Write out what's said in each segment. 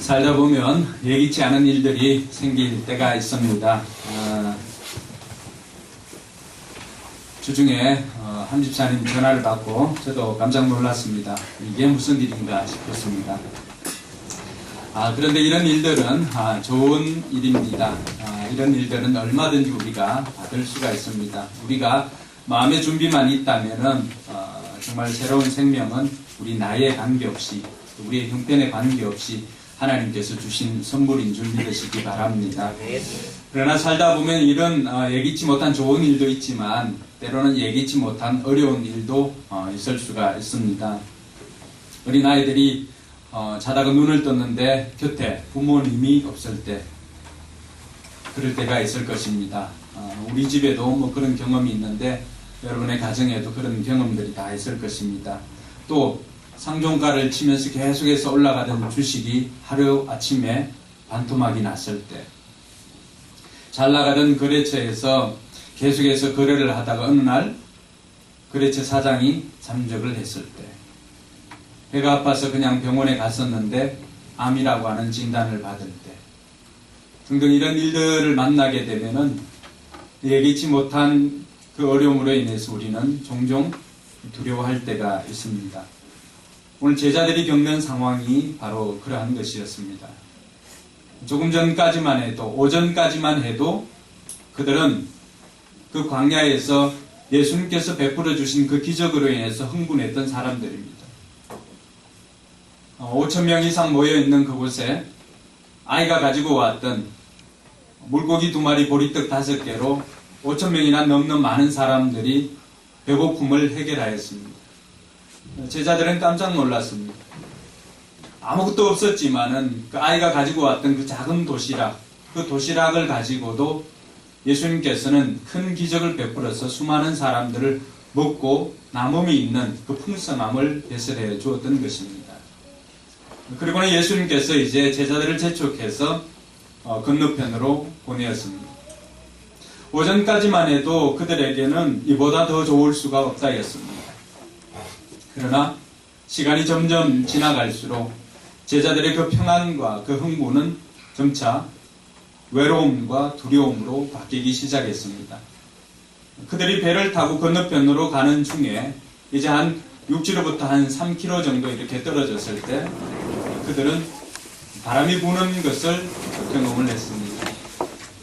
살다 보면 예기치 않은 일들이 생길 때가 있습니다. 주중에 한 집사님 전화를 받고 저도 깜짝 놀랐습니다. 이게 무슨 일인가 싶었습니다. 그런데 이런 일들은 좋은 일입니다. 이런 일들은 얼마든지 우리가 받을 수가 있습니다. 우리가 마음의 준비만 있다면은 정말 새로운 생명은 우리 나이에 관계없이, 우리의 형편에 관계없이 하나님께서 주신 선물인 줄 믿으시기 바랍니다. 그러나 살다 보면 이런 예기치 못한 좋은 일도 있지만 때로는 예기치 못한 어려운 일도 있을 수가 있습니다. 어린아이들이 자다가 눈을 떴는데 곁에 부모님이 없을 때, 그럴 때가 있을 것입니다. 우리 집에도 뭐 그런 경험이 있는데 여러분의 가정에도 그런 경험들이 다 있을 것입니다. 또 상종가를 치면서 계속해서 올라가던 주식이 하루 아침에 반토막이 났을 때, 잘 나가던 거래처에서 계속해서 거래를 하다가 어느 날 거래처 사장이 잠적을 했을 때, 배가 아파서 그냥 병원에 갔었는데 암이라고 하는 진단을 받을 때 등등 이런 일들을 만나게 되면은 예기치 못한 그 어려움으로 인해서 우리는 종종 두려워할 때가 있습니다. 오늘 제자들이 겪는 상황이 바로 그러한 것이었습니다. 조금 전까지만 해도, 오전까지만 해도 그들은 그 광야에서 예수님께서 베풀어 주신 그 기적으로 인해서 흥분했던 사람들입니다. 5,000명 이상 모여있는 그곳에 아이가 가지고 왔던 물고기 2마리, 보리떡 5개로 5,000명이나 넘는 많은 사람들이 배고픔을 해결하였습니다. 제자들은 깜짝 놀랐습니다. 아무것도 없었지만은 그 아이가 가지고 왔던 그 작은 도시락, 그 도시락을 가지고도 예수님께서는 큰 기적을 베풀어서 수많은 사람들을 먹고 남음이 있는 그 풍성함을 배설해 주었던 것입니다. 그리고는 예수님께서 이제 제자들을 재촉해서 건너편으로 보내었습니다. 오전까지만 해도 그들에게는 이보다 더 좋을 수가 없다였습니다. 그러나 시간이 점점 지나갈수록 제자들의 그 평안과 그 흥분은 점차 외로움과 두려움으로 바뀌기 시작했습니다. 그들이 배를 타고 건너편으로 가는 중에 이제 한 육지로부터 한 3km 정도 이렇게 떨어졌을 때 그들은 바람이 부는 것을 경험을 했습니다.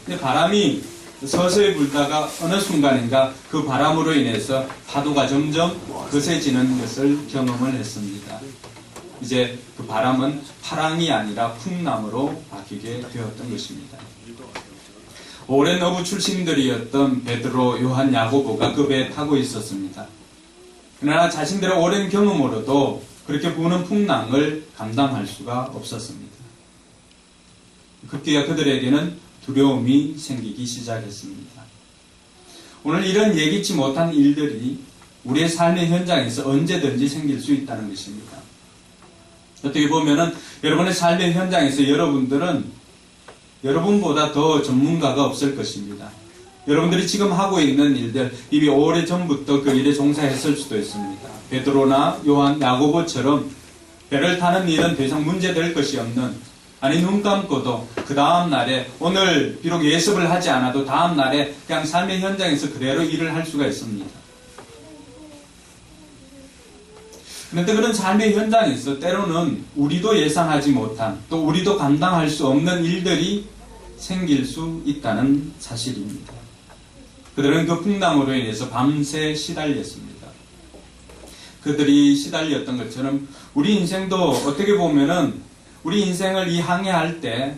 근데 바람이 서서히 불다가 어느 순간인가 그 바람으로 인해서 파도가 점점 거세지는 것을 경험을 했습니다. 이제 그 바람은 파랑이 아니라 풍랑으로 바뀌게 되었던 것입니다. 오랜 어부 출신들이었던 베드로, 요한, 야고보가 그 배에 타고 있었습니다. 그러나 자신들의 오랜 경험으로도 그렇게 부는 풍랑을 감당할 수가 없었습니다. 급기야 그들에게는 두려움이 생기기 시작했습니다. 오늘 이런 예기치 못한 일들이 우리의 삶의 현장에서 언제든지 생길 수 있다는 것입니다. 어떻게 보면은 여러분의 삶의 현장에서 여러분들은 여러분보다 더 전문가가 없을 것입니다. 여러분들이 지금 하고 있는 일들, 이미 오래전부터 그 일에 종사했을 수도 있습니다. 베드로나 요한, 야고보처럼 배를 타는 일은 더 이상 문제될 것이 없는, 아니 눈 감고도 그 다음 날에, 오늘 비록 예습을 하지 않아도 다음 날에 그냥 삶의 현장에서 그대로 일을 할 수가 있습니다. 그런데 그런 삶의 현장에서 때로는 우리도 예상하지 못한, 또 우리도 감당할 수 없는 일들이 생길 수 있다는 사실입니다. 그들은 그 풍랑으로 인해서 밤새 시달렸습니다. 그들이 시달렸던 것처럼 우리 인생도 어떻게 보면은 우리 인생을 이 항해할 때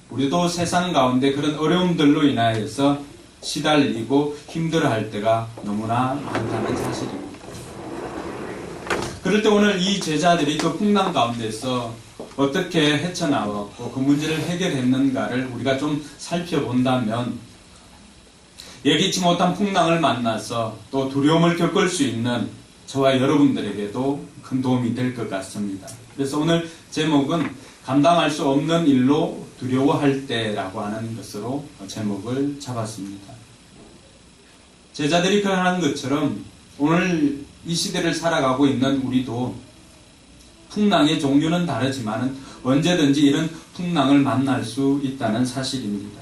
우리도 세상 가운데 그런 어려움들로 인하여서 시달리고 힘들어할 때가 너무나 많다는 사실입니다. 그럴 때 오늘 이 제자들이 그 풍랑 가운데서 어떻게 헤쳐나왔고 그 문제를 해결했는가를 우리가 좀 살펴본다면, 예기치 못한 풍랑을 만나서 또 두려움을 겪을 수 있는 저와 여러분들에게도 큰 도움이 될 것 같습니다. 그래서 오늘 제목은 감당할 수 없는 일로 두려워할 때라고 하는 것으로 제목을 잡았습니다. 제자들이 그러한 것처럼 오늘 이 시대를 살아가고 있는 우리도 풍랑의 종류는 다르지만 언제든지 이런 풍랑을 만날 수 있다는 사실입니다.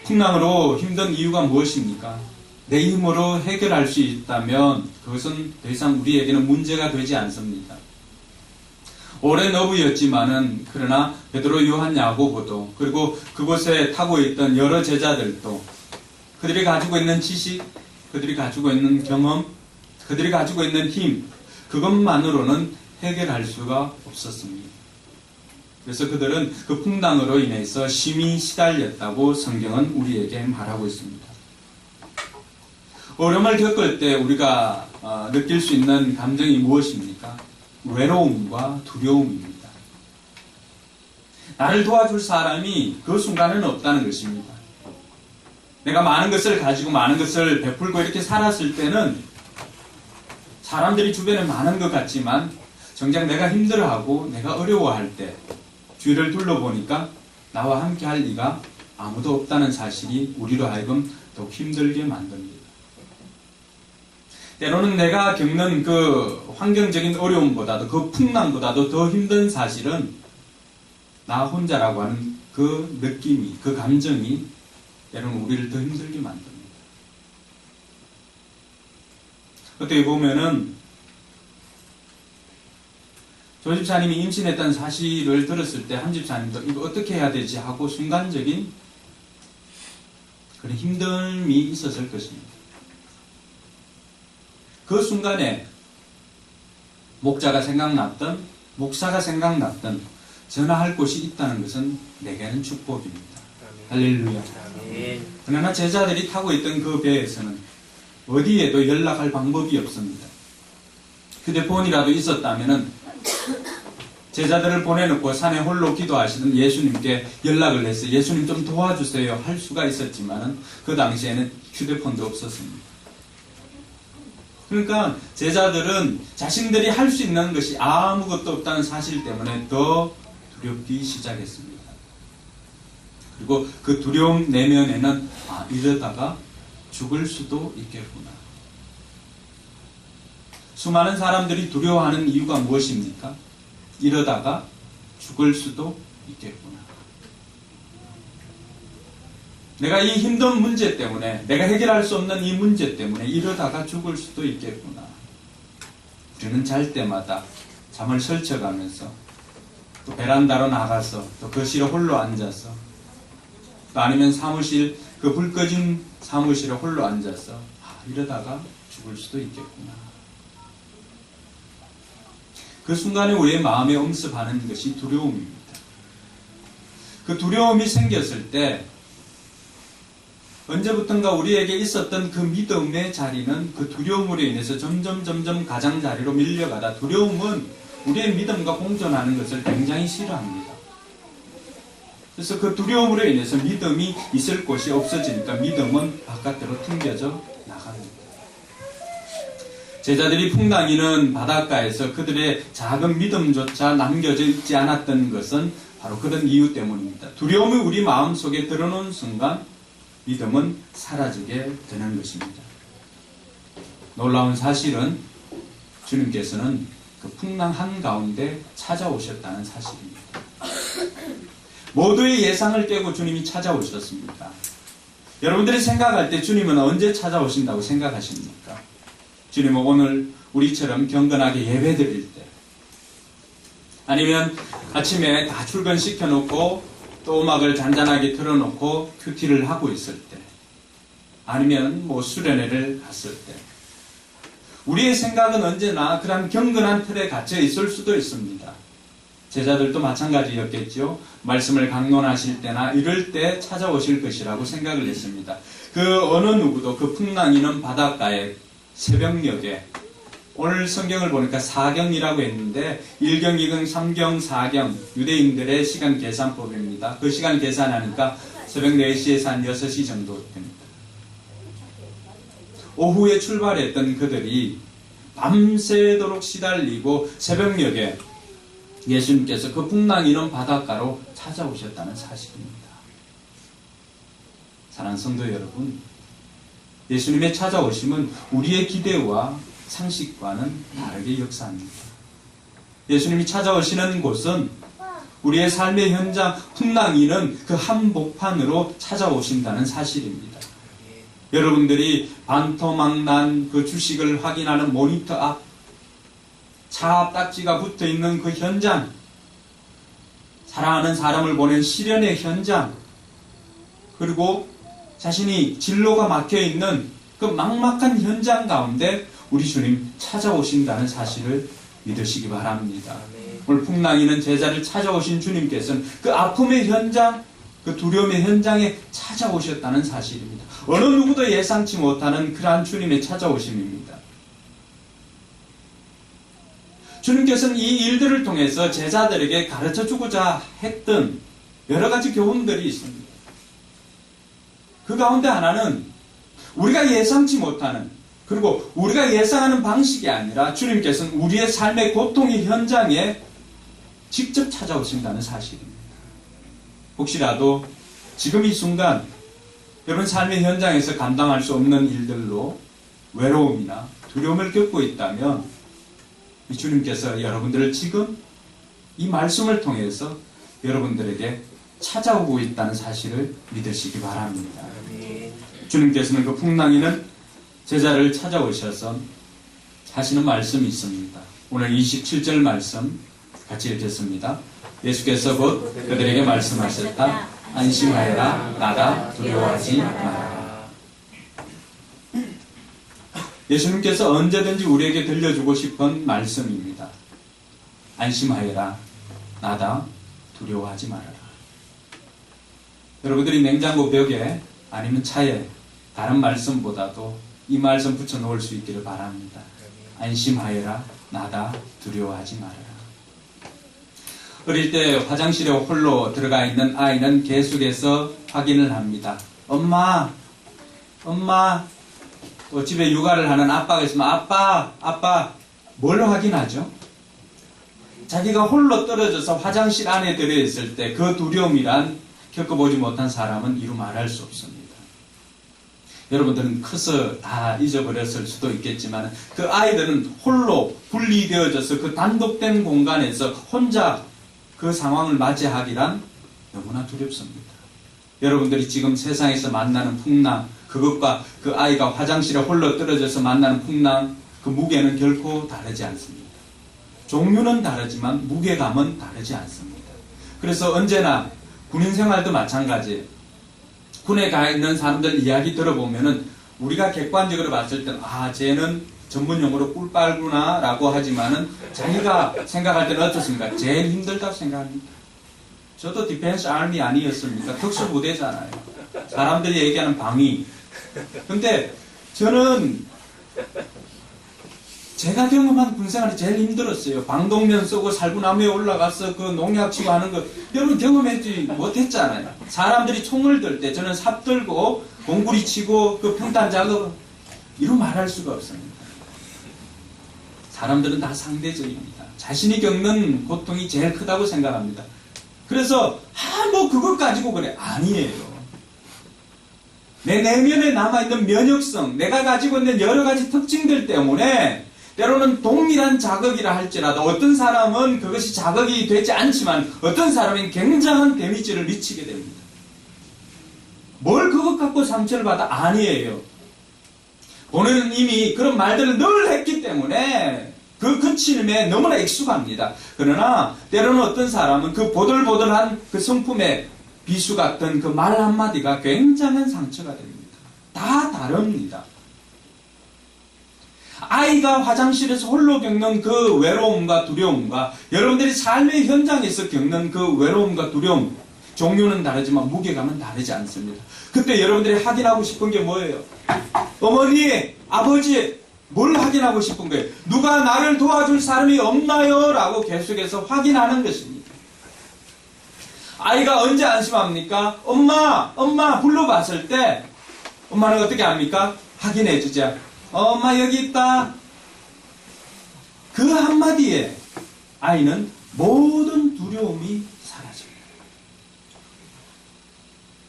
풍랑으로 힘든 이유가 무엇입니까? 내 힘으로 해결할 수 있다면 그것은 더 이상 우리에게는 문제가 되지 않습니다. 오랜 어부였지만은 그러나 베드로, 요한, 야고보도 그리고 그곳에 타고 있던 여러 제자들도 그들이 가지고 있는 지식, 그들이 가지고 있는 경험, 그들이 가지고 있는 힘, 그것만으로는 해결할 수가 없었습니다. 그래서 그들은 그 풍랑으로 인해서 심히 시달렸다고 성경은 우리에게 말하고 있습니다. 어려움을 겪을 때 우리가 느낄 수 있는 감정이 무엇입니까? 외로움과 두려움입니다. 나를 도와줄 사람이 그 순간에는 없다는 것입니다. 내가 많은 것을 가지고 많은 것을 베풀고 이렇게 살았을 때는 사람들이 주변에 많은 것 같지만 정작 내가 힘들어하고 내가 어려워할 때 주위를 둘러보니까 나와 함께 할 이가 아무도 없다는 사실이 우리로 하여금 더욱 힘들게 만듭니다. 때로는 내가 겪는 그 환경적인 어려움보다도 그 풍랑보다도 더 힘든 사실은 나 혼자라고 하는 그 느낌이, 그 감정이 때로는 우리를 더 힘들게 만듭니다. 어떻게 보면은 조 집사님이 임신했다는 사실을 들었을 때 한 집사님도 이거 어떻게 해야 되지 하고 순간적인 그런 힘듦이 있었을 것입니다. 그 순간에 목자가 생각났던, 목사가 생각났던 전화할 곳이 있다는 것은 내게는 축복입니다. 할렐루야. 그러나 제자들이 타고 있던 그 배에서는 어디에도 연락할 방법이 없습니다. 휴대폰이라도 있었다면은 제자들을 보내놓고 산에 홀로 기도하시던 예수님께 연락을 해서 예수님 좀 도와주세요 할 수가 있었지만은 그 당시에는 휴대폰도 없었습니다. 그러니까 제자들은 자신들이 할 수 있는 것이 아무것도 없다는 사실 때문에 더 두렵기 시작했습니다. 그리고 그 두려움 내면에는 이러다가 죽을 수도 있겠구나. 수많은 사람들이 두려워하는 이유가 무엇입니까? 이러다가 죽을 수도 있겠구나. 내가 이 힘든 문제 때문에, 내가 해결할 수 없는 이 문제 때문에 이러다가 죽을 수도 있겠구나. 우리는 잘 때마다 잠을 설쳐가면서 또 베란다로 나가서 또 거실에 홀로 앉아서 또 아니면 사무실, 그 불 꺼진 사무실에 홀로 앉아서 이러다가 죽을 수도 있겠구나. 그 순간에 우리의 마음에 엄습하는 것이 두려움입니다. 그 두려움이 생겼을 때 언제부턴가 우리에게 있었던 그 믿음의 자리는 그 두려움으로 인해서 점점 가장자리로 밀려가다 두려움은 우리의 믿음과 공존하는 것을 굉장히 싫어합니다. 그래서 그 두려움으로 인해서 믿음이 있을 곳이 없어지니까 믿음은 바깥으로 튕겨져 나갑니다. 제자들이 풍랑이는 바닷가에서 그들의 작은 믿음조차 남겨져 있지 않았던 것은 바로 그런 이유 때문입니다. 두려움이 우리 마음속에 들어놓은 순간 믿음은 사라지게 되는 것입니다. 놀라운 사실은 주님께서는 그 풍랑 한가운데 찾아오셨다는 사실입니다. 모두의 예상을 깨고 주님이 찾아오셨습니다. 여러분들이 생각할 때 주님은 언제 찾아오신다고 생각하십니까? 주님은 오늘 우리처럼 경건하게 예배드릴 때, 아니면 아침에 다 출근시켜놓고 또 음악을 잔잔하게 틀어놓고 큐티를 하고 있을 때, 아니면 수련회를 갔을 때, 우리의 생각은 언제나 그런 경건한 틀에 갇혀 있을 수도 있습니다. 제자들도 마찬가지였겠죠. 말씀을 강론하실 때나 이럴 때 찾아오실 것이라고 생각을 했습니다. 그 어느 누구도 그 풍랑이는 바닷가에 새벽녘에, 오늘 성경을 보니까 사경이라고 했는데 1경, 2경, 3경, 4경 유대인들의 시간 계산법입니다. 그 시간 계산하니까 새벽 4시에서 한 6시 정도 됩니다. 오후에 출발했던 그들이 밤새도록 시달리고 새벽녘에 예수님께서 그 풍랑이는 바닷가로 찾아오셨다는 사실입니다. 사랑하는 성도 여러분, 예수님의 찾아오심은 우리의 기대와 상식과는 다르게 역사합니다. 예수님이 찾아오시는 곳은 우리의 삶의 현장, 풍랑이는 그 한복판으로 찾아오신다는 사실입니다. 여러분들이 반토막 난 그 주식을 확인하는 모니터 앞, 차 앞 딱지가 붙어 있는 그 현장, 사랑하는 사람을 보낸 시련의 현장, 그리고 자신이 진로가 막혀 있는 그 막막한 현장 가운데 우리 주님 찾아오신다는 사실을 믿으시기 바랍니다. 오늘 풍랑이는 제자를 찾아오신 주님께서는 그 아픔의 현장, 그 두려움의 현장에 찾아오셨다는 사실입니다. 어느 누구도 예상치 못하는 그러한 주님의 찾아오심입니다. 주님께서는 이 일들을 통해서 제자들에게 가르쳐주고자 했던 여러 가지 교훈들이 있습니다. 그 가운데 하나는 우리가 예상치 못하는, 그리고 우리가 예상하는 방식이 아니라 주님께서는 우리의 삶의 고통의 현장에 직접 찾아오신다는 사실입니다. 혹시라도 지금 이 순간 여러분 삶의 현장에서 감당할 수 없는 일들로 외로움이나 두려움을 겪고 있다면 주님께서 여러분들을 지금 이 말씀을 통해서 여러분들에게 찾아오고 있다는 사실을 믿으시기 바랍니다. 주님께서는 그 풍랑이는 제자를 찾아오셔서 하시는 말씀이 있습니다. 오늘 27절 말씀 같이 읽겠습니다. 예수께서 곧 그들에게 말씀하셨다. 안심하여라. 나다. 두려워하지 말아라. 예수님께서 언제든지 우리에게 들려주고 싶은 말씀입니다. 안심하여라. 나다. 두려워하지 말아라. 여러분들이 냉장고 벽에 아니면 차에 다른 말씀보다도 이 말씀 붙여놓을 수 있기를 바랍니다. 안심하여라. 나다. 두려워하지 말아라. 어릴 때 화장실에 홀로 들어가 있는 아이는 계속해서 확인을 합니다. 엄마. 또 집에 육아를 하는 아빠가 있으면 아빠. 뭘 확인하죠? 자기가 홀로 떨어져서 화장실 안에 들어있을 때 그 두려움이란 겪어보지 못한 사람은 이루 말할 수 없습니다. 여러분들은 커서 다 잊어버렸을 수도 있겠지만 그 아이들은 홀로 분리되어져서 그 단독된 공간에서 혼자 그 상황을 맞이하기란 너무나 두렵습니다. 여러분들이 지금 세상에서 만나는 풍랑, 그것과 그 아이가 화장실에 홀로 떨어져서 만나는 풍랑, 그 무게는 결코 다르지 않습니다. 종류는 다르지만 무게감은 다르지 않습니다. 그래서 언제나 군인 생활도 마찬가지예요. 군에 가 있는 사람들 이야기 들어보면은 우리가 객관적으로 봤을 때는 쟤는 전문용어로 꿀빨구나 라고 하지만은 자기가 생각할 때는 어떻습니까? 제일 힘들다고 생각합니다. 저도 디펜스 아미 아니었습니까? 특수부대잖아요. 사람들이 얘기하는 방위. 근데 저는 제가 경험한 군생활이 제일 힘들었어요. 방독면 쓰고 살구나무에 올라가서 그 농약 치고 하는 거 여러분 경험하지 못했잖아요. 사람들이 총을 들 때 저는 삽 들고 공구리 치고 그 평탄 작업 이루 말할 수가 없습니다. 사람들은 다 상대적입니다. 자신이 겪는 고통이 제일 크다고 생각합니다. 그래서 그것 가지고 그래. 아니에요. 내 내면에 남아있는 면역성, 내가 가지고 있는 여러 가지 특징들 때문에 때로는 동일한 자극이라 할지라도 어떤 사람은 그것이 자극이 되지 않지만 어떤 사람은 굉장한 데미지를 미치게 됩니다. 뭘 그것 갖고 상처를 받아? 아니에요. 본인은 이미 그런 말들을 늘 했기 때문에 그 그침에 너무나 익숙합니다. 그러나 때로는 어떤 사람은 그 보들보들한 그 성품의 비수 같은 그 말 한마디가 굉장한 상처가 됩니다. 다 다릅니다. 아이가 화장실에서 홀로 겪는 그 외로움과 두려움과 여러분들이 삶의 현장에서 겪는 그 외로움과 두려움, 종류는 다르지만 무게감은 다르지 않습니다. 그때 여러분들이 확인하고 싶은 게 뭐예요? 어머니, 아버지, 뭘 확인하고 싶은 거예요? 누가 나를 도와줄 사람이 없나요? 라고 계속해서 확인하는 것입니다. 아이가 언제 안심합니까? 엄마 불러봤을 때 엄마는 어떻게 합니까? 확인해 주자. 엄마 여기 있다. 그 한마디에 아이는 모든 두려움이 사라집니다.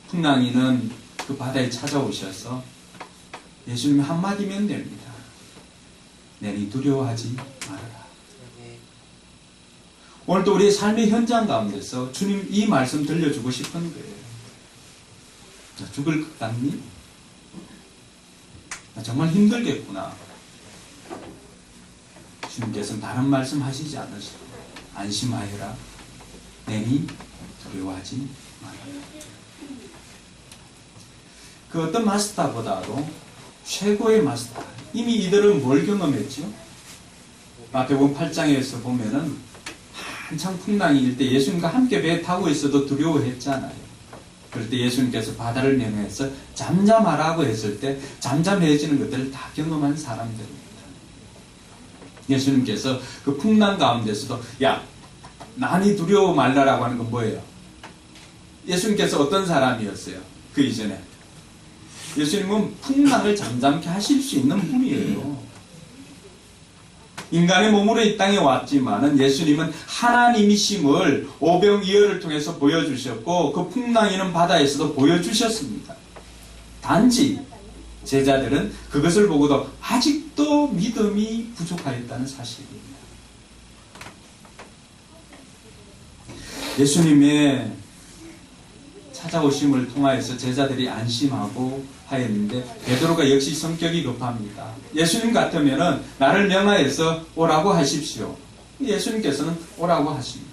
풍랑이는 그 바다에 찾아오셔서 예수님이 한마디면 됩니다. 내니 두려워하지 말아라. 오늘도 우리의 삶의 현장 가운데서 주님 이 말씀 들려주고 싶은 거예요. 나 죽을 것 같니? 나 정말 힘들겠구나. 주님께서는 다른 말씀 하시지 않으시고 안심하여라. 내니 두려워하지 말아라. 그 어떤 마스터보다도 최고의 마스터. 이미 이들은 뭘 경험했죠? 마태복음 8장에서 보면은 한창 풍랑이 일 때 예수님과 함께 배에 타고 있어도 두려워했잖아요. 그럴 때 예수님께서 바다를 명해서 잠잠하라고 했을 때 잠잠해지는 것들을 다 경험한 사람들입니다. 예수님께서 그 풍랑 가운데서도 야, 난이 두려워 말라라고 하는 건 뭐예요? 예수님께서 어떤 사람이었어요? 그 이전에 예수님은 풍랑을 잠잠케 하실 수 있는 분이에요. 인간의 몸으로 이 땅에 왔지만은 예수님은 하나님이심을 오병이어를 통해서 보여주셨고 그 풍랑이는 바다에서도 보여주셨습니다. 단지 제자들은 그것을 보고도 아직도 믿음이 부족하였다는 사실입니다. 예수님의 찾아오심을 통하여서 제자들이 안심하고 하였는데 베드로가 역시 성격이 급합니다. 예수님 같으면은 나를 명하여서 오라고 하십시오. 예수님께서는 오라고 하십니다.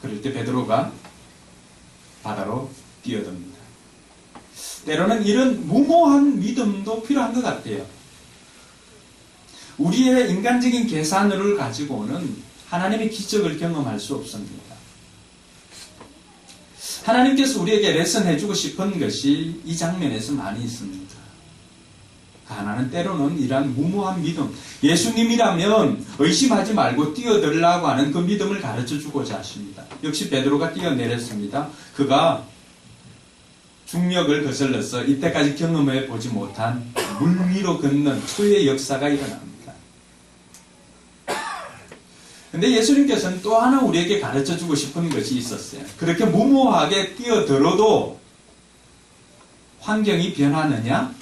그럴 때 베드로가 바다로 뛰어듭니다. 때로는 이런 무모한 믿음도 필요한 것 같아요. 우리의 인간적인 계산을 가지고는 하나님의 기적을 경험할 수 없습니다. 하나님께서 우리에게 레슨해주고 싶은 것이 이 장면에서 많이 있습니다. 그 하나는 때로는 이러한 무모한 믿음, 예수님이라면 의심하지 말고 뛰어들라고 하는 그 믿음을 가르쳐주고자 하십니다. 역시 베드로가 뛰어내렸습니다. 그가 중력을 거슬러서 이때까지 경험해 보지 못한 물 위로 걷는 초유의 역사가 일어납니다. 근데 예수님께서는 또 하나 우리에게 가르쳐주고 싶은 것이 있었어요. 그렇게 무모하게 뛰어들어도 환경이 변하느냐?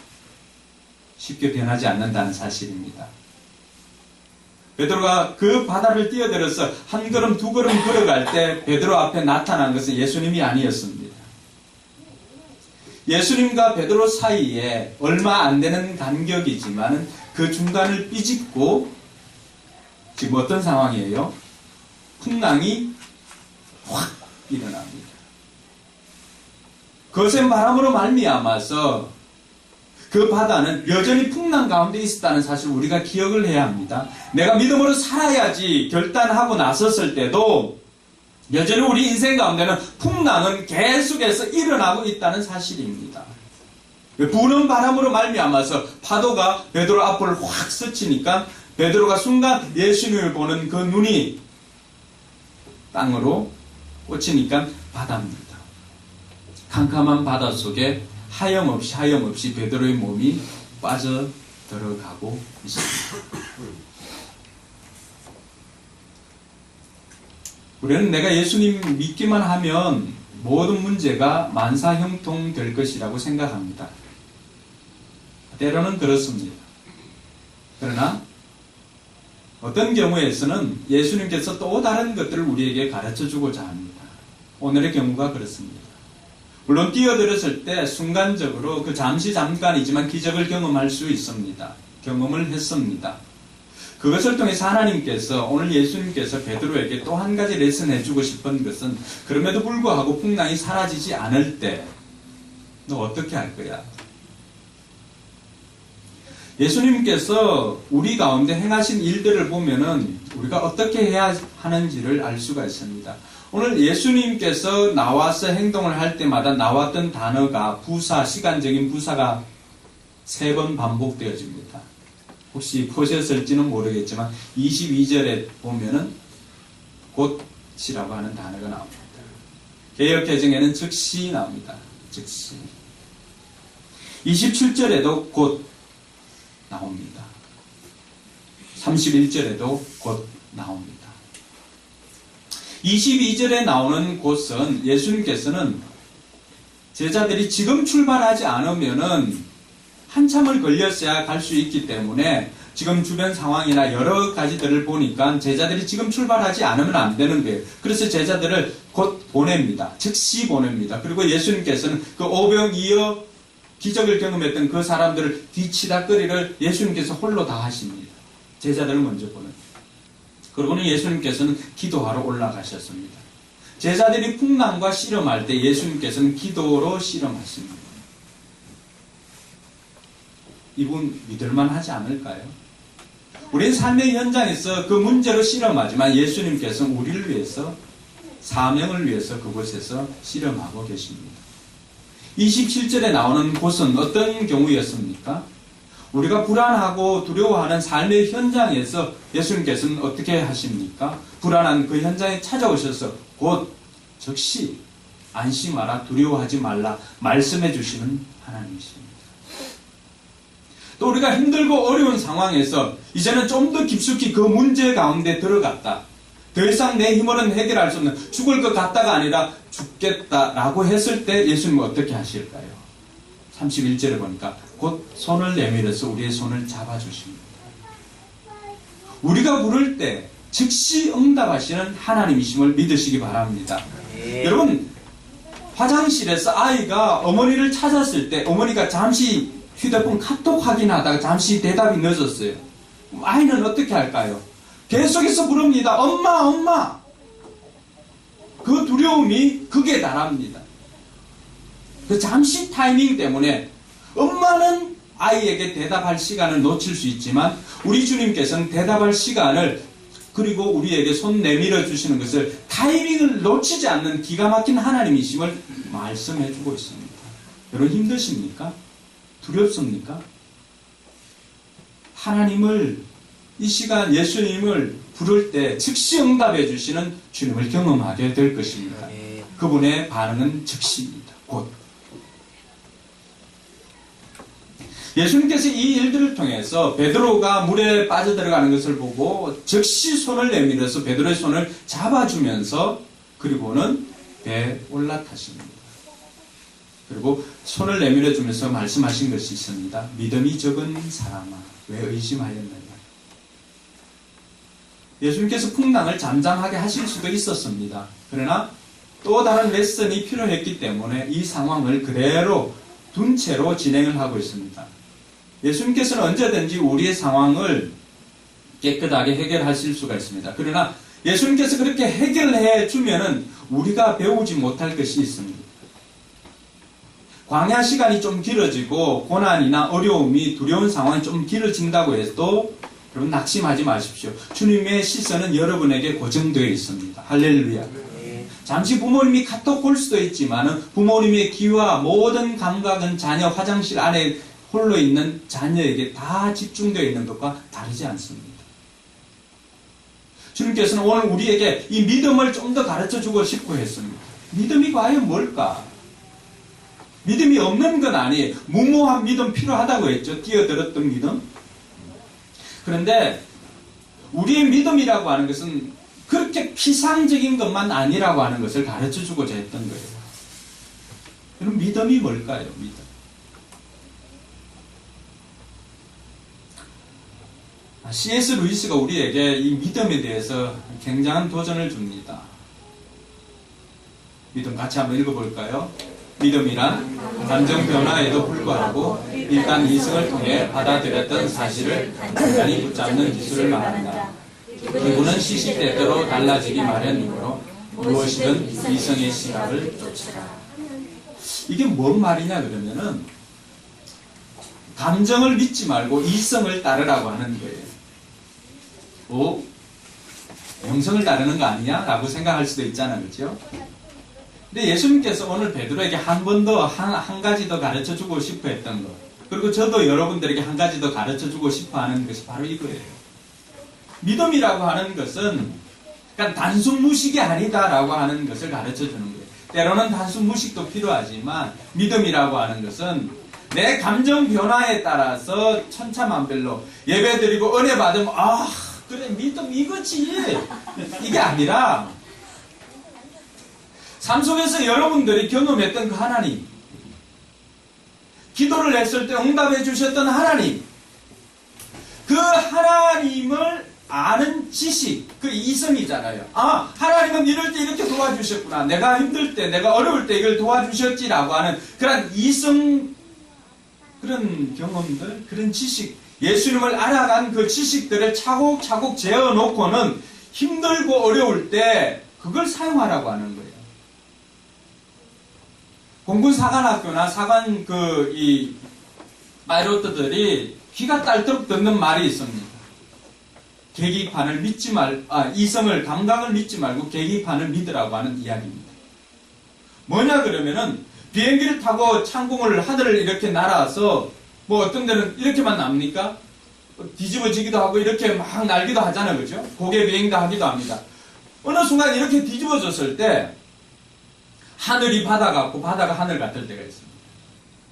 쉽게 변하지 않는다는 사실입니다. 베드로가 그 바다를 뛰어들어서 한 걸음 두 걸음 걸어갈 때 베드로 앞에 나타난 것은 예수님이 아니었습니다. 예수님과 베드로 사이에 얼마 안 되는 간격이지만 그 중간을 삐집고 지금 어떤 상황이에요? 풍랑이 확 일어납니다. 거센 바람으로 말미암아서 그 바다는 여전히 풍랑 가운데 있었다는 사실을 우리가 기억을 해야 합니다. 내가 믿음으로 살아야지 결단하고 나섰을 때도 여전히 우리 인생 가운데는 풍랑은 계속해서 일어나고 있다는 사실입니다. 부는 바람으로 말미암아서 파도가 베드로 앞을 확 스치니까 베드로가 순간 예수님을 보는 그 눈이 땅으로 꽂히니까 바다입니다. 캄캄한 바다 속에 하염없이 베드로의 몸이 빠져 들어가고 있습니다. 우리는 내가 예수님 믿기만 하면 모든 문제가 만사형통 될 것이라고 생각합니다. 때로는 그렇습니다. 그러나 어떤 경우에서는 예수님께서 또 다른 것들을 우리에게 가르쳐주고자 합니다. 오늘의 경우가 그렇습니다. 물론 뛰어들었을 때 순간적으로 그 잠깐이지만 기적을 경험할 수 있습니다. 경험을 했습니다. 그것을 통해서 하나님께서 오늘 예수님께서 베드로에게 또 한 가지 레슨 해주고 싶은 것은 그럼에도 불구하고 풍랑이 사라지지 않을 때 너 어떻게 할 거야? 예수님께서 우리 가운데 행하신 일들을 보면은 우리가 어떻게 해야 하는지를 알 수가 있습니다. 오늘 예수님께서 나와서 행동을 할 때마다 나왔던 단어가 부사, 시간적인 부사가 3번 반복되어집니다. 혹시 보셨을지는 모르겠지만 22절에 보면은 곧이라고 하는 단어가 나옵니다. 개역개정에는 즉시 나옵니다. 즉시. 27절에도 곧 나옵니다. 31절에도 곧 나옵니다. 22절에 나오는 곳은 예수님께서는 제자들이 지금 출발하지 않으면은 한참을 걸렸어야 갈 수 있기 때문에 지금 주변 상황이나 여러 가지들을 보니까 제자들이 지금 출발하지 않으면 안 되는 거예요. 그래서 제자들을 곧 보냅니다. 즉시 보냅니다. 그리고 예수님께서는 그 오병이어 기적을 경험했던 그 사람들을 뒤치다거리를 예수님께서 홀로 다 하십니다. 제자들을 먼저 보냅니다. 그러고는 예수님께서는 기도하러 올라가셨습니다. 제자들이 풍랑과 씨름할 때 예수님께서는 기도로 씨름하십니다. 이분 믿을만 하지 않을까요? 우리는 삶의 현장에서 그 문제로 씨름하지만 예수님께서는 우리를 위해서, 사명을 위해서 그곳에서 씨름하고 계십니다. 27절에 나오는 곳은 어떤 경우였습니까? 우리가 불안하고 두려워하는 삶의 현장에서 예수님께서는 어떻게 하십니까? 불안한 그 현장에 찾아오셔서 곧 즉시 안심하라, 두려워하지 말라 말씀해 주시는 하나님이십니다. 또 우리가 힘들고 어려운 상황에서 이제는 좀 더 깊숙이 그 문제 가운데 들어갔다. 더 이상 내 힘으로는 해결할 수 없는, 죽을 것 같다가 아니라 죽겠다라고 했을 때 예수님은 어떻게 하실까요? 31절에 보니까 곧 손을 내밀어서 우리의 손을 잡아주십니다. 우리가 부를 때 즉시 응답하시는 하나님이심을 믿으시기 바랍니다. 여러분, 화장실에서 아이가 어머니를 찾았을 때 어머니가 잠시 휴대폰 카톡 확인하다가 잠시 대답이 늦었어요. 아이는 어떻게 할까요? 계속해서 부릅니다. 엄마, 엄마. 그 두려움이 극에 달합니다. 그 잠시 타이밍 때문에 엄마는 아이에게 대답할 시간을 놓칠 수 있지만 우리 주님께서는 대답할 시간을, 그리고 우리에게 손 내밀어 주시는 것을 타이밍을 놓치지 않는 기가 막힌 하나님이심을 말씀해 주고 있습니다. 여러분 힘드십니까? 두렵습니까? 하나님을, 이 시간 예수님을 부를 때 즉시 응답해 주시는 주님을 경험하게 될 것입니다. 그분의 반응은 즉시입니다. 곧. 예수님께서 이 일들을 통해서 베드로가 물에 빠져들어가는 것을 보고 즉시 손을 내밀어서 베드로의 손을 잡아주면서 그리고는 배에 올라타십니다. 그리고 손을 내밀어 주면서 말씀하신 것이 있습니다. 믿음이 적은 사람아, 왜 의심하였느냐. 예수님께서 풍랑을 잠잠하게 하실 수도 있었습니다. 그러나 또 다른 레슨이 필요했기 때문에 이 상황을 그대로 둔 채로 진행을 하고 있습니다. 예수님께서는 언제든지 우리의 상황을 깨끗하게 해결하실 수가 있습니다. 그러나 예수님께서 그렇게 해결해 주면은 우리가 배우지 못할 것이 있습니다. 광야 시간이 좀 길어지고 고난이나 어려움이, 두려운 상황이 좀 길어진다고 해도 여러분 낙심하지 마십시오. 주님의 시선은 여러분에게 고정되어 있습니다. 할렐루야. 잠시 부모님이 카톡 볼 수도 있지만 부모님의 귀와 모든 감각은 자녀 화장실 안에 홀로 있는 자녀에게 다 집중되어 있는 것과 다르지 않습니다. 주님께서는 오늘 우리에게 이 믿음을 좀 더 가르쳐주고 싶고 했습니다. 믿음이 과연 뭘까? 믿음이 없는 건 아니에요. 무모한 믿음 필요하다고 했죠. 뛰어들었던 믿음. 그런데 우리의 믿음이라고 하는 것은 그렇게 피상적인 것만 아니라고 하는 것을 가르쳐주고자 했던 거예요. 그럼 믿음이 뭘까요? 믿음. C.S. 루이스가 우리에게 이 믿음에 대해서 굉장한 도전을 줍니다. 믿음 같이 한번 읽어볼까요? 믿음이란 감정 변화에도 불구하고 일단 이성을 통해 받아들였던 사실을 단단히 붙잡는 기술을 말한다. 기분은 시시때때로 달라지기 마련이므로 무엇이든 이성의 시각을 쫓아라. 이게 뭔 말이냐 그러면은 감정을 믿지 말고 이성을 따르라고 하는 거예요. 오, 영성을 따르는 거 아니야? 라고 생각할 수도 있잖아, 그렇죠? 근데 예수님께서 오늘 베드로에게 한 번 더, 한 가지 더 가르쳐 주고 싶어 했던 것, 그리고 저도 여러분들에게 한 가지 더 가르쳐 주고 싶어 하는 것이 바로 이거예요. 믿음이라고 하는 것은 그러니까 단순 무식이 아니다라고 하는 것을 가르쳐 주는 거예요. 때로는 단순 무식도 필요하지만 믿음이라고 하는 것은 내 감정 변화에 따라서 천차만별로 예배드리고 은혜 받으면 그래 믿음 이거지 이게 아니라 삶 속에서 여러분들이 경험했던 그 하나님, 기도를 했을 때 응답해 주셨던 하나님, 그 하나님을 아는 지식, 그 이성이잖아요. 아, 하나님은 이럴 때 이렇게 도와주셨구나. 내가 힘들 때, 내가 어려울 때 이걸 도와주셨지라고 하는 그런 이성, 그런 경험들, 그런 지식, 예수님을 알아간 그 지식들을 차곡차곡 재어놓고는 힘들고 어려울 때 그걸 사용하라고 하는 거예요. 공군 사관학교나 사관 이 파이로트들이 귀가 딸도록 듣는 말이 있습니다. 계기판을 믿지 이성을, 감각을 믿지 말고 계기판을 믿으라고 하는 이야기입니다. 뭐냐 그러면은 비행기를 타고 창공을 하늘을 이렇게 날아서 뭐 어떤 데는 이렇게만 납니까? 뒤집어지기도 하고 이렇게 막 날기도 하잖아요. 그죠? 고개 비행도 하기도 합니다. 어느 순간 이렇게 뒤집어졌을 때 하늘이 바다 같고 바다가 하늘 같을 때가 있습니다.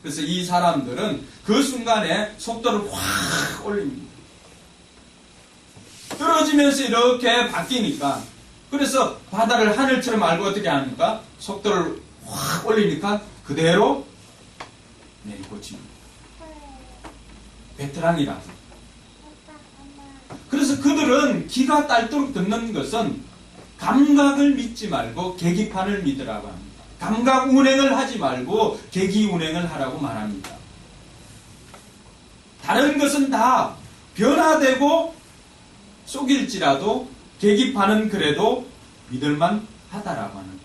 그래서 이 사람들은 그 순간에 속도를 확 올립니다. 떨어지면서 이렇게 바뀌니까, 그래서 바다를 하늘처럼 알고 어떻게 합니까? 속도를 확 올리니까 그대로 내리꽂힙니다. 베테랑이라서. 그래서 그들은 귀가 딸도록 듣는 것은 감각을 믿지 말고 계기판을 믿으라고 합니다. 감각 운행을 하지 말고 계기 운행을 하라고 말합니다. 다른 것은 다 변화되고 속일지라도 계기판은 그래도 믿을만 하다라고 하는 거죠.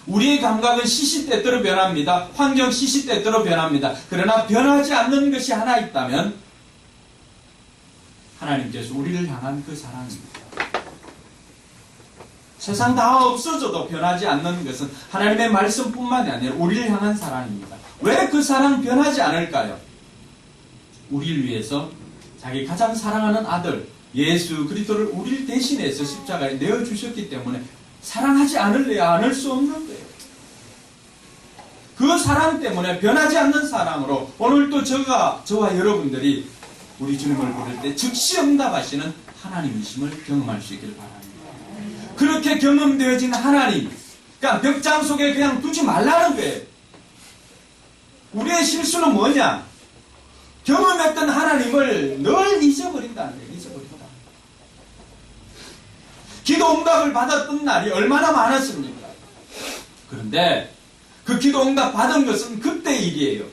우리의 감각은 시시때때로 변합니다. 환경 시시때때로 변합니다. 그러나 변하지 않는 것이 하나 있다면 하나님께서 우리를 향한 그 사랑입니다. 세상 다 없어져도 변하지 않는 것은 하나님의 말씀뿐만이 아니라 우리를 향한 사랑입니다. 왜 그 사랑 변하지 않을까요? 우리를 위해서 자기 가장 사랑하는 아들 예수 그리스도를 우리를 대신해서 십자가에 내어주셨기 때문에 사랑하지 않을래야 않을 수 없는 거예요. 그 사랑 때문에 변하지 않는 사랑으로 오늘도 저와 여러분들이 우리 주님을 부를 때 즉시 응답하시는 하나님이심을 경험할 수 있기를 바랍니다. 그렇게 경험되어진 하나님, 그러니까 벽장 속에 그냥 두지 말라는 거예요. 우리의 실수는 뭐냐? 경험했던 하나님을 늘 잊어버린다는 거예요. 잊어버린다. 기도 응답을 받았던 날이 얼마나 많았습니까? 그런데 그 기도 응답 받은 것은 그때 일이에요.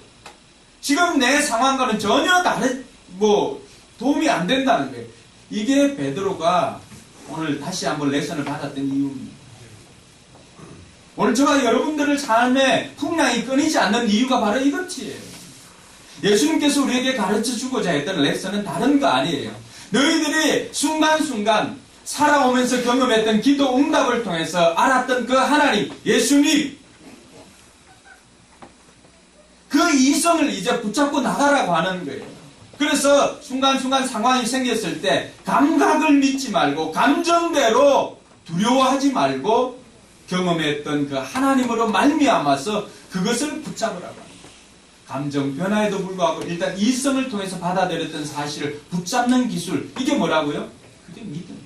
지금 내 상황과는 전혀 도움이 안 된다는 거예요. 이게 베드로가 오늘 다시 한번 레슨을 받았던 이유입니다. 오늘 저와 여러분들의 삶에 풍랑이 끊이지 않는 이유가 바로 이것이에요. 예수님께서 우리에게 가르쳐주고자 했던 레슨은 다른 거 아니에요. 너희들이 순간순간 살아오면서 경험했던 기도 응답을 통해서 알았던 그 하나님, 예수님, 그 이성을 이제 붙잡고 나가라고 하는 거예요. 그래서 순간순간 상황이 생겼을 때 감각을 믿지 말고 감정대로 두려워하지 말고 경험했던 그 하나님으로 말미암아서 그것을 붙잡으라고 합니다. 감정 변화에도 불구하고 일단 이성을 통해서 받아들였던 사실을 붙잡는 기술, 이게 뭐라고요? 그게 믿음.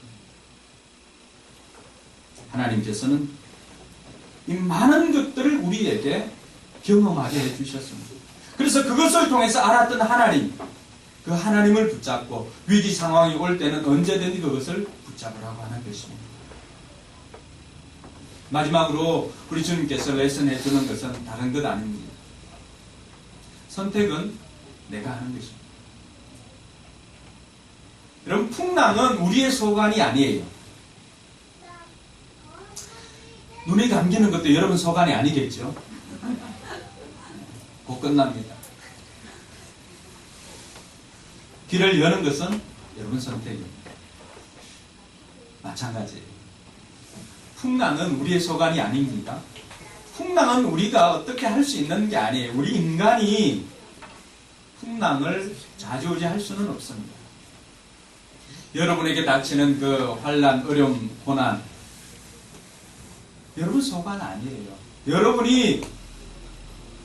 하나님께서는 이 많은 것들을 우리에게 경험하게 해주셨습니다. 그래서 그것을 통해서 알았던 하나님, 그 하나님을 붙잡고 위기 상황이 올 때는 언제든지 그것을 붙잡으라고 하는 것입니다. 마지막으로 우리 주님께서 레슨해 주는 것은 다른 것 아닙니다. 선택은 내가 하는 것입니다. 여러분, 풍랑은 우리의 소관이 아니에요. 눈이 감기는 것도 여러분 소관이 아니겠죠? 곧 끝납니다. 길을 여는 것은 여러분 선택입니다. 마찬가지예요. 풍랑은 우리의 소관이 아닙니다. 풍랑은 우리가 어떻게 할 수 있는 게 아니에요. 우리 인간이 풍랑을 좌지우지할 수는 없습니다. 여러분에게 닥치는 그 환난, 어려움, 고난, 여러분 소관 아니에요. 여러분이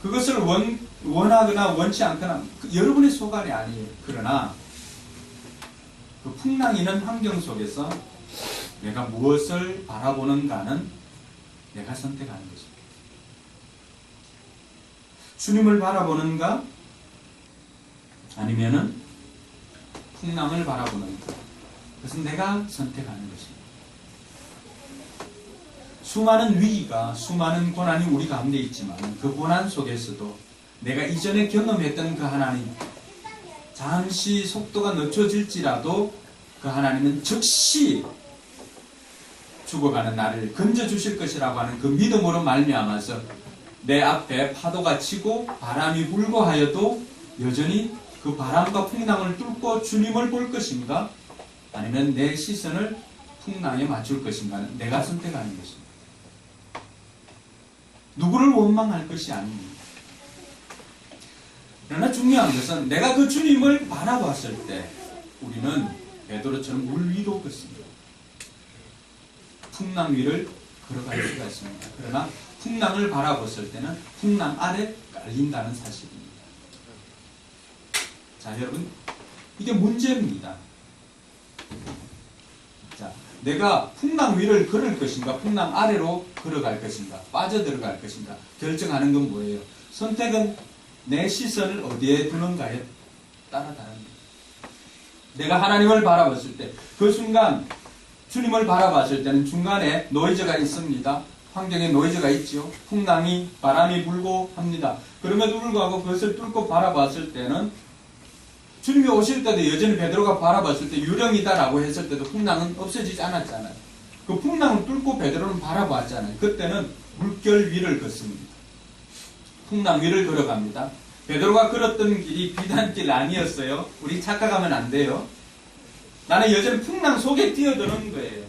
그것을 원하거나 원치 않거나 여러분의 소관이 아니에요. 그러나 그 풍랑이 있는 환경 속에서 내가 무엇을 바라보는가는 내가 선택하는 것입니다. 주님을 바라보는가? 아니면은 풍랑을 바라보는 것. 그것은 내가 선택하는 것입니다. 수많은 위기가, 수많은 고난이 우리 가운데 있지만 그 고난 속에서도 내가 이전에 경험했던 그 하나님, 잠시 속도가 늦춰질지라도 그 하나님은 즉시 죽어가는 나를 건져주실 것이라고 하는 그 믿음으로 말미암아서 내 앞에 파도가 치고 바람이 불고 하여도 여전히 그 바람과 풍랑을 뚫고 주님을 볼 것인가? 아니면 내 시선을 풍랑에 맞출 것인가? 내가 선택하는 것입니다. 누구를 원망할 것이 아닙니다. 그러나 중요한 것은 내가 그 주님을 바라봤을 때 우리는 베드로처럼 물 위로 걷습니다. 풍랑 위를 걸어갈 수가 있습니다. 그러나 풍랑을 바라봤을 때는 풍랑 아래 깔린다는 사실입니다. 자, 여러분, 이게 문제입니다. 자, 내가 풍랑 위를 걸을 것인가, 풍랑 아래로 걸어갈 것인가, 빠져들어갈 것인가 결정하는 건 뭐예요? 선택은 내 시선을 어디에 두는가에 따라 다릅니다. 내가 하나님을 바라봤을 때, 그 순간 주님을 바라봤을 때는 중간에 노이즈가 있습니다. 환경에 노이즈가 있죠. 풍랑이, 바람이 불고 합니다. 그럼에도 불구하고 그것을 뚫고 바라봤을 때는 주님이 오실 때도 여전히 베드로가 바라봤을 때 유령이다라고 했을 때도 풍랑은 없어지지 않았잖아요. 그 풍랑을 뚫고 베드로는 바라봤잖아요. 그때는 물결 위를 걷습니다. 풍랑 위를 걸어갑니다. 베드로가 걸었던 길이 비단길 아니었어요. 우리 착각하면 안 돼요. 나는 여전히 풍랑 속에 뛰어드는 거예요.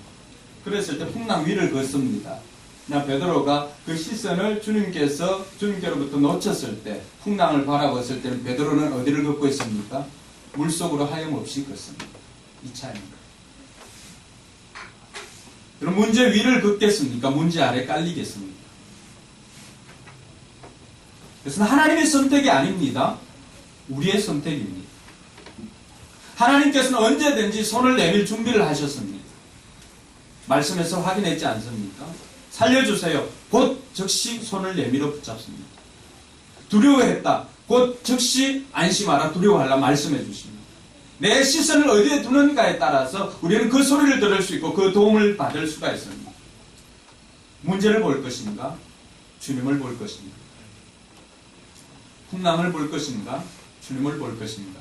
그랬을 때 풍랑 위를 걷습니다. 나 베드로가 그 시선을 주님께로부터 놓쳤을 때, 풍랑을 바라봤을 때는 베드로는 어디를 걷고 있습니까? 물속으로 하염없이 걷습니다. 이 차이입니다. 그럼 문제 위를 걷겠습니까? 문제 아래 깔리겠습니까? 그래서 하나님의 선택이 아닙니다. 우리의 선택입니다. 하나님께서는 언제든지 손을 내밀 준비를 하셨습니다. 말씀에서 확인했지 않습니까? 살려주세요. 곧 즉시 손을 내밀어 붙잡습니다. 두려워했다. 곧 즉시 안심하라. 두려워하라. 말씀해 주십니다. 내 시선을 어디에 두는가에 따라서 우리는 그 소리를 들을 수 있고 그 도움을 받을 수가 있습니다. 문제를 볼 것인가? 주님을 볼 것인가? 풍랑을 볼 것인가? 주님을 볼 것인가?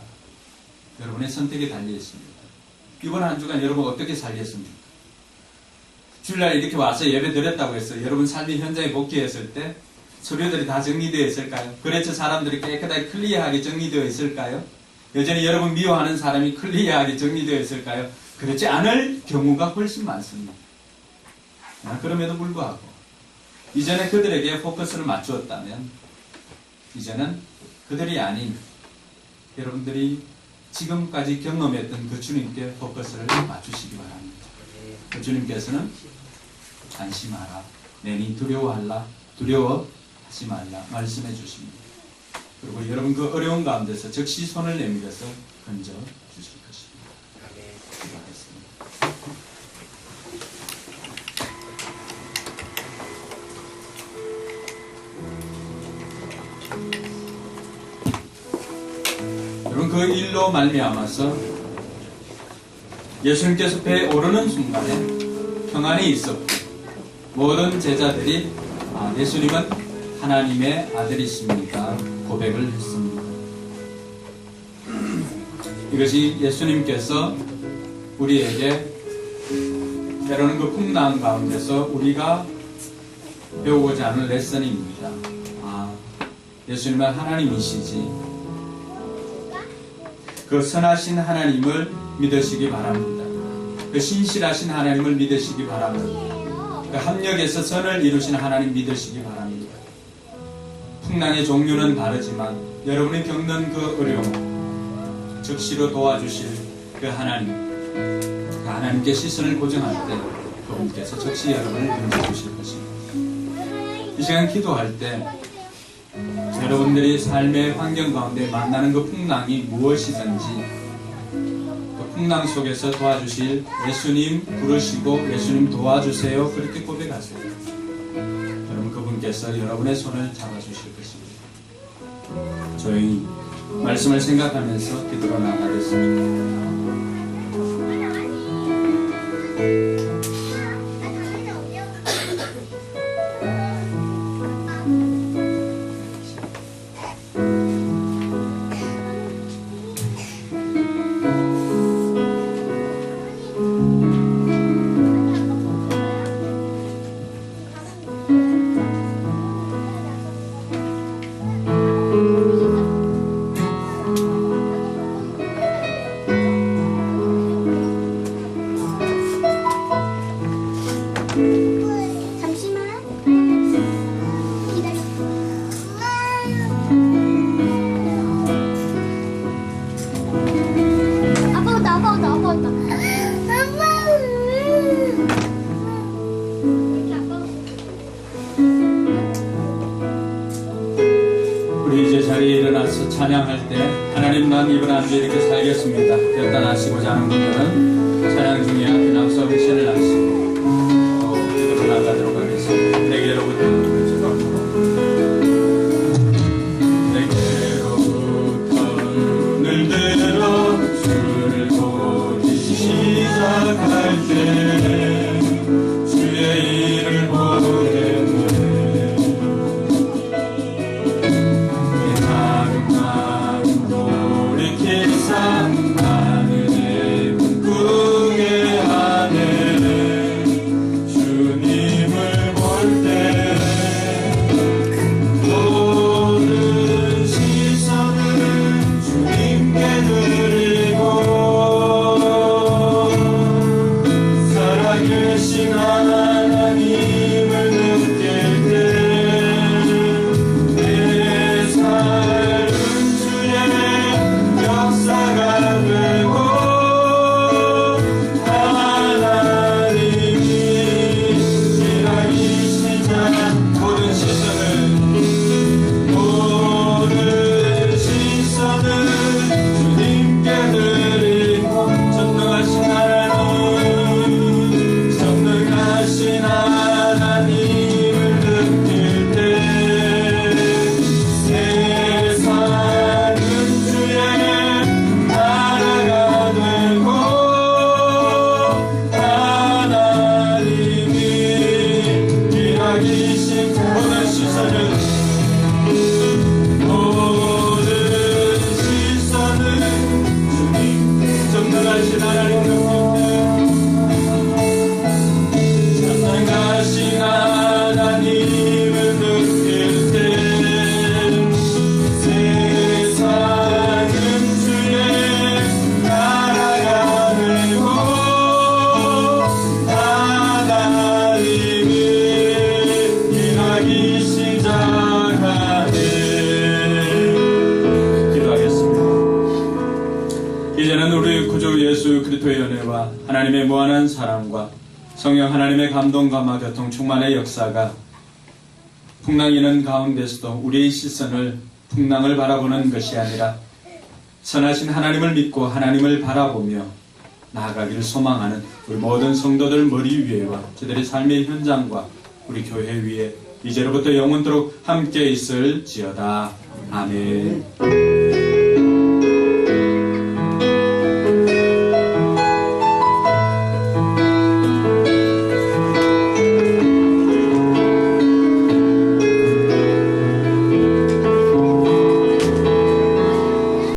여러분의 선택에 달려 있습니다. 이번 한 주간 여러분 어떻게 살겠습니까? 주일날 이렇게 와서 예배 드렸다고 해서 여러분 삶의 현장에 복귀했을 때 서류들이 다 정리되어 있을까요? 거래처 사람들이 깨끗하게 클리어하게 정리되어 있을까요? 여전히 여러분 미워하는 사람이 클리어하게 정리되어 있을까요? 그렇지 않을 경우가 훨씬 많습니다. 그럼에도 불구하고 이전에 그들에게 포커스를 맞추었다면 이제는 그들이 아닌 여러분들이 지금까지 경험했던 그 주님께 포커스를 맞추시기 바랍니다. 그 주님께서는 안심하라, 내니 두려워하라, 두려워하지 말라 말씀해 주십니다. 그리고 여러분 그 어려운 가운데서 즉시 손을 내밀어서 건져 주실 것입니다. 기도하겠습니다. 여러분 그 일로 말미암아서 예수님께서 배에 오르는 순간에 평안이 있었고 모든 제자들이 예수님은 하나님의 아들이십니다 고백을 했습니다. 이것이 예수님께서 우리에게 때로는 그 풍랑 가운데서 우리가 배우고자 하는 레슨입니다. 예수님은 하나님이시지. 그 선하신 하나님을 믿으시기 바랍니다. 그 신실하신 하나님을 믿으시기 바랍니다. 그 합력에서 선을 이루신 하나님 믿으시기 바랍니다. 풍랑의 종류는 다르지만 여러분이 겪는 그 어려움 즉시로 도와주실 그 하나님, 그 하나님께 시선을 고정할 때 그분께서 즉시 여러분을 건져주실 것입니다. 이 시간 기도할 때 여러분들이 삶의 환경 가운데 만나는 그 풍랑이 무엇이든지 그 풍랑 속에서 도와주실 예수님 부르시고 예수님 도와주세요 그렇게 고백하세요. 여러분 그분께서 여러분의 손을 잡아주실 것입니다. 조용히 말씀을 생각하면서 기도로 나가겠습니다. 우리 이제 자리에 일어나서 찬양할 때 하나님 난 이번 한 주 이렇게 살겠습니다. 결단하시고자 하는 분들은 찬양 중에 그냥 서비스를 하시고 기도로 나가도록 하겠습니다. 내게로부터 늘들어 주를 보기 시작할 때 주의 일을 보겠네. 나는 돌이키사 하늘의 꿈꾸게 하네. 주님을 볼 때 모든 시선을 주님께 드리고 살아계신 하나님을 느낄 때 내 삶은 주의 역사가 되고 하나님이 일하기 시작 모든 시선을 주님께 드리고 전능하신 하나님을 느낄 때 세상은 주의 나라가 되고 하나님이 일하기 시작 모든 시선은 주님 전능하신 하나님 느낄 때 전능하신 하나님을 느낄 때 세상은 주의 나라가 되고 하나님이 일하기 시작하네. 기도하겠습니다. 이제는 우리 구주 예수 그리스도의 은혜와 하나님의 무한한 사랑과 성령 하나님의 감동 감화 교통 충만의 역사가 풍랑이는 가운데서도 우리의 시선을 풍랑을 바라보는 것이 아니라 선하신 하나님을 믿고 하나님을 바라보며 나아가기를 소망하는 우리 모든 성도들 머리 위에와 저들의 삶의 현장과 우리 교회 위에 이제로부터 영원토록 함께 있을지어다. 아멘.